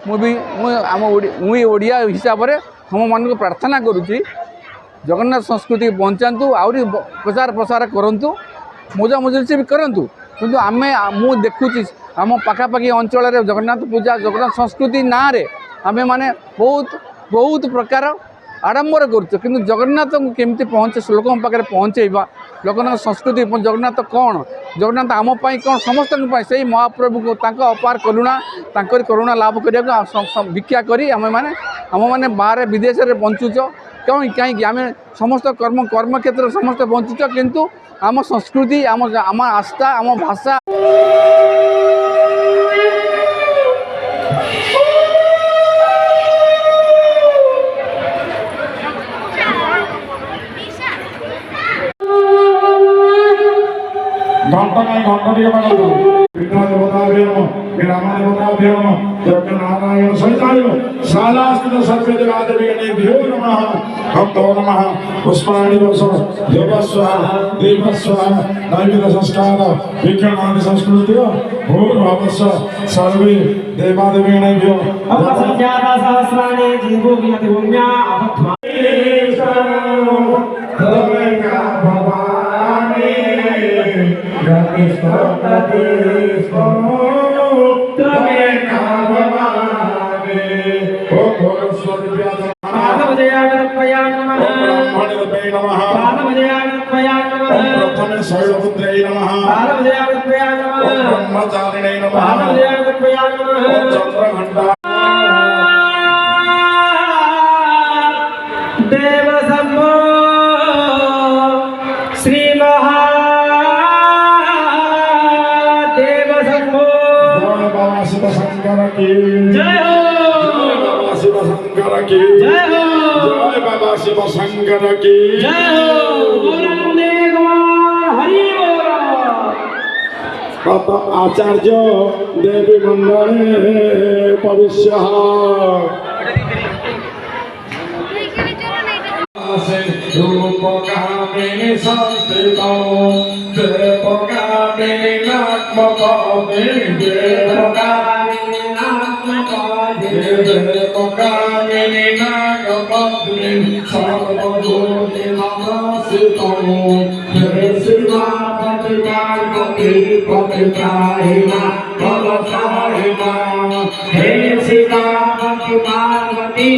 मुझे ओडिया हिसाब से हम मान को प्रार्थना करुँची जगन्नाथ संस्कृति बंचातु आहरी प्रचार प्रसार करूँ मजा मजलिस भी करूँ किंतु आम मु देखुची आम पाखापाखि अंचल जगन्नाथ पूजा जगन्नाथ संस्कृति ना रे आमे माने बहुत बहुत प्रकार आडंबर करुँ कि जगन्नाथ केमती पहुँचे लोक पाखे पहुँचेबा जगन्नाथ संस्कृति जगन्नाथ कौन जगन्नाथ आम कौन समस्त से महाप्रभु को अपार करुणा करुणा लाभ करने भिक्षा करी आम मैंने बाहर विदेश में बंचुच कहीं कहीं आम समस्त कर्म क्षेत्र समस्त बंचुच किंतु आम संस्कृति आम आस्था आम भाषा घंटा नहीं घंटा दिए मांगो विद्या देवता भेम ग्राम देवता भेम जग नारायण सहितायो शालास्कृत सर्वे देवादेवी गणेभ्यो नमः भक्तो नमः पुष्पाणि वर्षो देवस्व देवस्व दैविक संस्कार विज्ञान संस्कृति भूर्भवस्व सर्वे देवादेवी गणेभ्यो अपसंख्याता सहस्राणि जीवो वियति भूम्या अवध्वा देव शंभो श्री महादेव शंभो बाबा शिव शंकर की जय हो बाबा शिव शंकर की जय हो जय बाबा शिव शंकर की जय हो गौरानंदे कुमार हरि बोल कत आचार्य देवी मंडले भविष्य रूपकामिनी संस्थितो देवकामिनी नात्मकामिनी देवकामिनी देवकामिनी नागपत्नी सर्वभूति नमस्तो हे शिवा पति पार्वती पति त्राहिमा भव साहिमा हे शिवा पति पार्वती